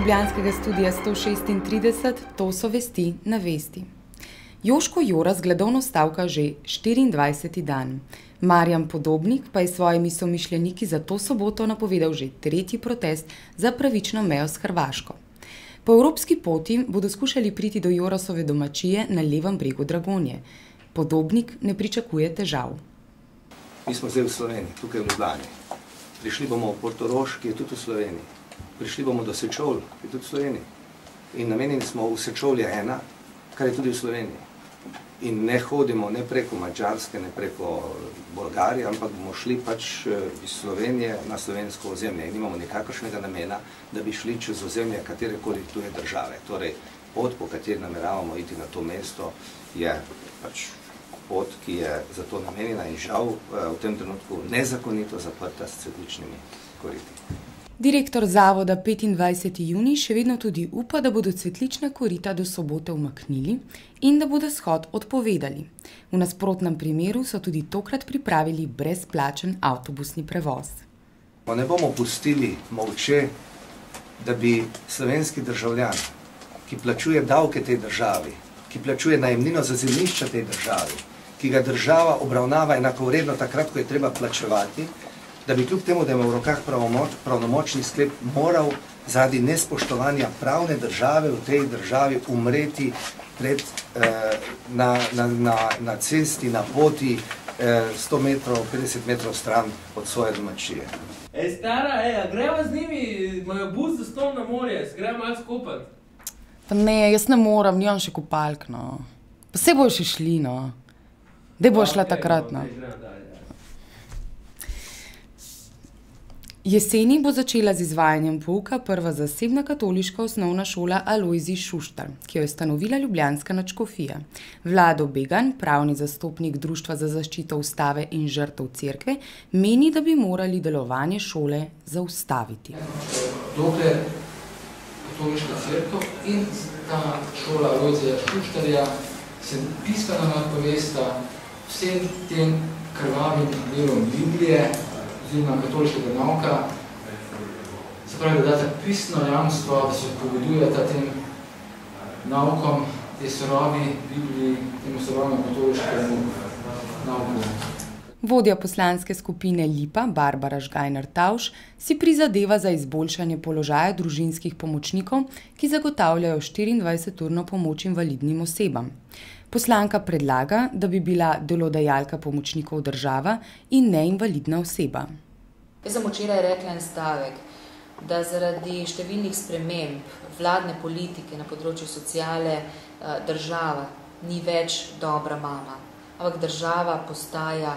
ljubljanskega studia 136, to so vesti na vesti. Joško Joras gladovno stavka že 24. dan. Marjan Podobnik pa je svojimi somišljeniki za to soboto napovedal že tretji protest za pravično mejo s Hrvaško. Po evropski poti bodo skušali priti do Jorasove domačije na levem bregu Dragonje. Podobnik ne pričakuje težav. Mi smo zdaj v Sloveniji, tukaj v Ljubljani. Prišli bomo v Portorož, ki je tudi v Sloveniji. Prišli bomo do Sečovlj, ki je tudi v Sloveniji. In namenili smo v Sečovlje 1, kar je tudi v Sloveniji. In ne hodimo ne preko Madžarske, ne preko Bolgarije, ampak bomo šli pač iz Slovenije na slovensko ozemlje. In nimamo nikakršnega namena, da bi šli čez ozemlje katerekoli tuje države. Torej, pot, po kateri nameravamo iti na to mesto, je pač pot, ki je za to namenjena in žal v tem trenutku nezakonito zaprta s cvetličnimi koriti. Direktor zavoda 25. junij še vedno tudi upa, da bodo cvetlična korita do sobote umaknili in da bodo shod odpovedali. V nasprotnem primeru so tudi tokrat pripravili brezplačen avtobusni prevoz. Ne bomo pustili molče, da bi slovenski državljan, ki plačuje davke tej državi, ki plačuje najemnino za zemljišča tej državi, ki ga država obravnava enakovredno takrat, ko je treba plačevati, da bi kljub temu, da ima v rokah pravnomočni sklep, moral zaradi nespoštovanja pravne države v tej državi umreti na cesti, na poti 100 metrov, 50 metrov stran od svoje domačije. Ej, stara, a greva z njimi, imajo bus za stol na morje, se greva malo skopat. Pa ne, jaz ne moram, nimam še kopalk, no. Pa se bojo še šli, no. Dej bo šla takrat, no. Jeseni bo začela z izvajanjem pouka prva zasebna katoliška osnovna šola Alojzij Šuštar, ki jo je ustanovila ljubljanska nadškofija. Vlado Began, pravni zastopnik Društva za zaščito ustave in žrtev cerkve, meni, da bi morali delovanje šole zaustaviti. Dokler katoliška cerkev in ta šola Alojzija Šuštarja se pismeno napovesta vsem tem krvavim delom Biblije oziroma katoliškega nauka, se pravi, da date pisno jamstvo, da se povedujete tem naukom, te surovi Bibliji, temu surovemu katoliškemu nauku. Vodja poslanske skupine Lipa, Barbara Žgajner-Tavš, si prizadeva za izboljšanje položaja družinskih pomočnikov, ki zagotavljajo 24-urno pomoč invalidnim osebam. Poslanka predlaga, da bi bila delodajalka pomočnikov država in ne invalidna oseba. Jaz sem včeraj rekla en stavek, da zaradi številnih sprememb vladne politike na področju sociale država ni več dobra mama, ampak država postaja,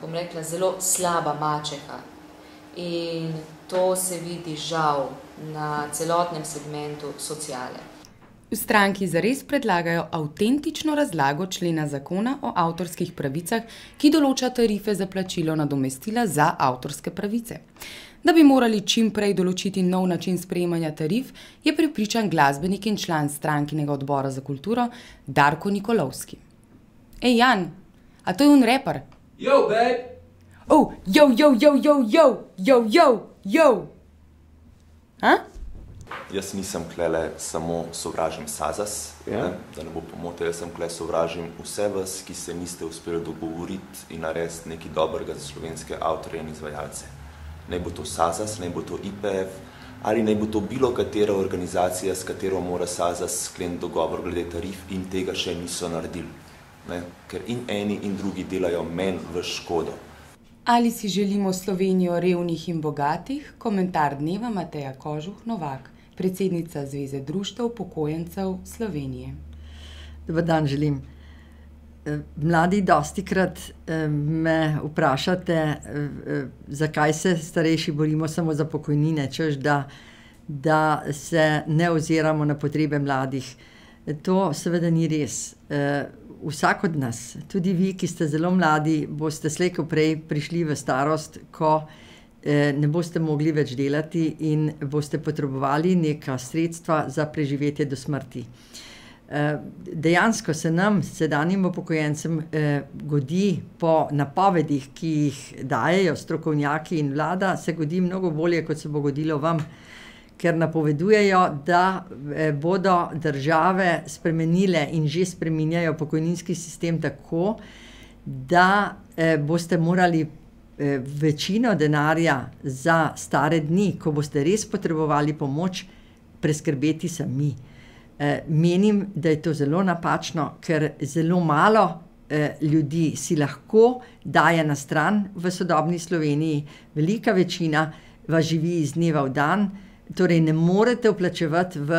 bom rekla, zelo slaba mačeha. In to se vidi žal na celotnem segmentu sociale. V stranki zares predlagajo avtentično razlago člena zakona o avtorskih pravicah, ki določa tarife za plačilo nadomestila za avtorske pravice. Da bi morali čim prej določiti nov način sprejemanja tarif, je prepričan glasbenik in član strankinega odbora za kulturo Darko Nikolovski. Ej, Jan, a to je un reper? Yo, babe! Oh, yo, yo, yo, yo, yo, yo, yo, yo! Ha? Jaz nisem klele samo sovražim Sazas, da ne bo pomote, jaz sem kle sovražim vse vas, ki se niste uspeli dogovoriti in narediti nekaj dobrega za slovenske avtorje in izvajalce. Naj bo to Sazas, naj bo to IPF, ali naj bo to bilo katera organizacija, s katero mora Sazas skleniti dogovor glede tarif in tega še niso naredili. Ker in eni in drugi delajo meni v škodo. Ali si želimo Slovenijo revnih in bogatih? Komentar dneva Mateja Kožuh-Novak, predsednica Zveze društev upokojencev Slovenije. Dober dan želim. Mladi dostikrat me vprašate, zakaj se starejši borimo samo za pokojnine, češ da se ne oziramo na potrebe mladih. To seveda ni res. Vsak od nas, tudi vi, ki ste zelo mladi, boste slej ko prej prišli v starost, ko ne boste mogli več delati in boste potrebovali neka sredstva za preživetje do smrti. Dejansko se nam, sedanjim upokojencem, godi po napovedih, ki jih dajejo strokovnjaki in vlada, se godi mnogo bolje, kot se bo godilo vam. ker napovedujejo, da bodo države spremenile in že spreminjajo pokojninski sistem tako, da boste morali večino denarja za stare dni, ko boste res potrebovali pomoč, preskrbeti sami. Menim, da je to zelo napačno, ker zelo malo ljudi si lahko daje na stran v sodobni Sloveniji, velika večina vas živi iz dneva v dan, torej ne morete vplačevati v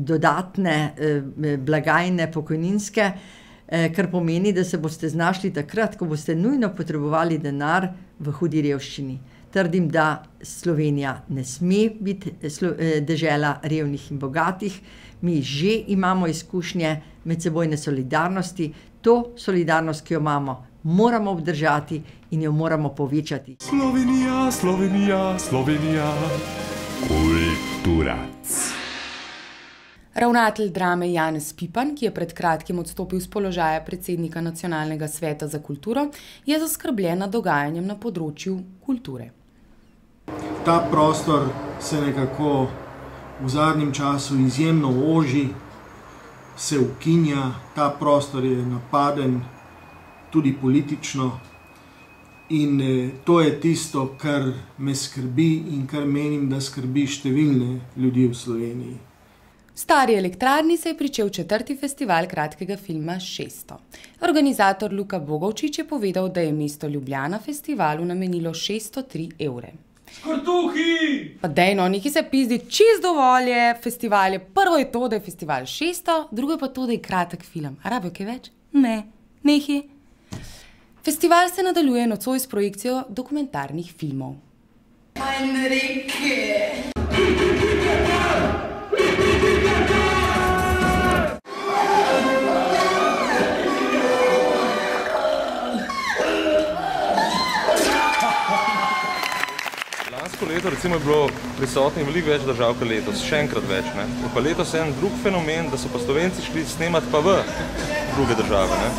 dodatne blagajne pokojninske, kar pomeni, da se boste znašli takrat, ko boste nujno potrebovali denar v hudi revščini. Trdim, da Slovenija ne sme biti dežela revnih in bogatih. Mi že imamo izkušnje medsebojne solidarnosti. To solidarnost, ki jo imamo, moramo obdržati in jo moramo povečati. Slovenija, Slovenija, Slovenija. Kulturac. Ravnatelj drame Janez Pipan, ki je pred kratkim odstopil z položaja predsednika Nacionalnega sveta za kulturo, je zaskrbljen nad dogajanjem na področju kulture. Ta prostor se nekako v zadnjem času izjemno oži, se ukinja, ta prostor je napaden tudi politično in to je tisto, kar me skrbi in kar menim, da skrbi številne ljudi v Sloveniji. V Stari elektrarni se je pričel 4. festival kratkega filma 600. Organizator Luka Bogovčič je povedal, da je mesto Ljubljana festivalu namenilo 603 evre. Škortuhi! Pa dej no, nekaj se pizdi, čist dovolj je festival. Prvo je to, da je festival 600, drugo je pa to, da je kratek film. A rabijo kaj več? Ne, nehi. Festival se nadaljuje nocoj s projekcijo dokumentarnih filmov. Lansko leto recimo je bilo prisotnih veliko več držav kot letos, še enkrat več. Ne? Pa letos je en drug fenomen, da so pa Slovenci šli snemati pa v druge države. Ne?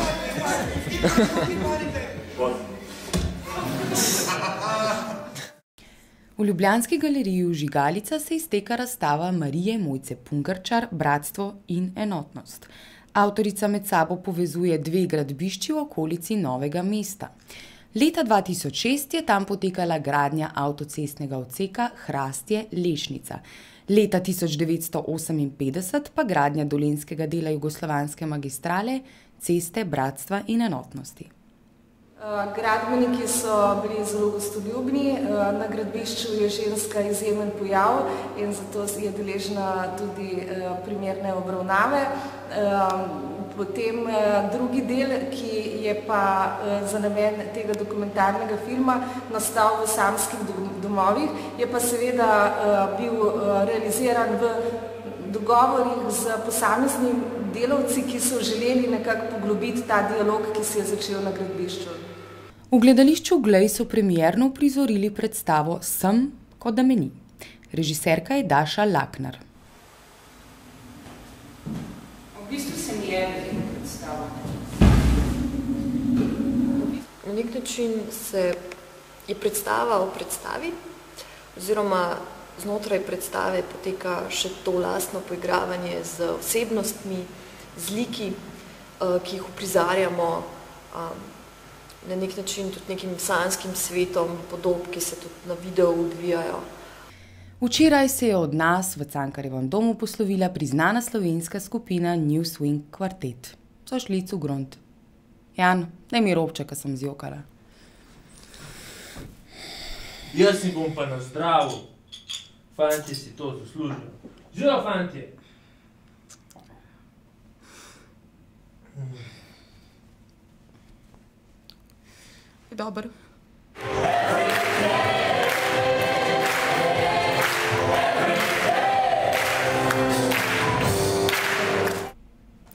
V ljubljanski galeriji Vžigalica se izteka razstava Marije Mojce Pungarčar, Bratstvo in enotnost. Avtorica med sabo povezuje dve gradbišči v okolici Novega mesta. Leta 2006 je tam potekala gradnja avtocestnega odseka Hrastje-Lešnica. Leta 1958 pa gradnja dolenjskega dela jugoslovanske magistrale Ceste Bratstva in enotnosti. Gradbeniki so bili zelo gostoljubni, na gradbišču je ženska izjemen pojav in zato je deležna tudi primerne obravnave. Potem drugi del, ki je pa za namen tega dokumentarnega filma nastal v samskih domovih, je pa seveda bil realiziran v dogovorih z posameznimi delavci, ki so želeli nekako poglobiti ta dialog, ki se je začel na gradbišču. V gledališču Glej so premierno uprizorili predstavo Sem, kot da me ni. Režiserka je Daša Lakner. V bistvu se mi je vedno predstava. Na nek način je predstava o predstavi, oziroma znotraj predstave poteka še to lastno poigravanje z osebnostmi, z liki, ki jih uprizarjamo, na nek način tudi nekim sanjskim svetom podob, ki se tudi na videu odvijajo. Včeraj se je od nas v Cankarjevem domu poslovila priznana slovenska skupina New Swing Quartet. So šli v grunt. Jan, daj mi robče, ko sem zjokala. Jaz si bom pa na zdravo. Fantje si to zaslužijo. Živijo, fantje! Je dober.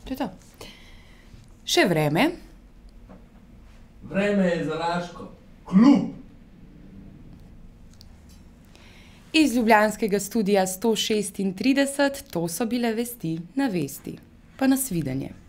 To je to. Še vreme. Vreme je za Laško. Klub! Iz ljubljanskega studia 136, to so bile vesti na vesti. Pa nasvidenje.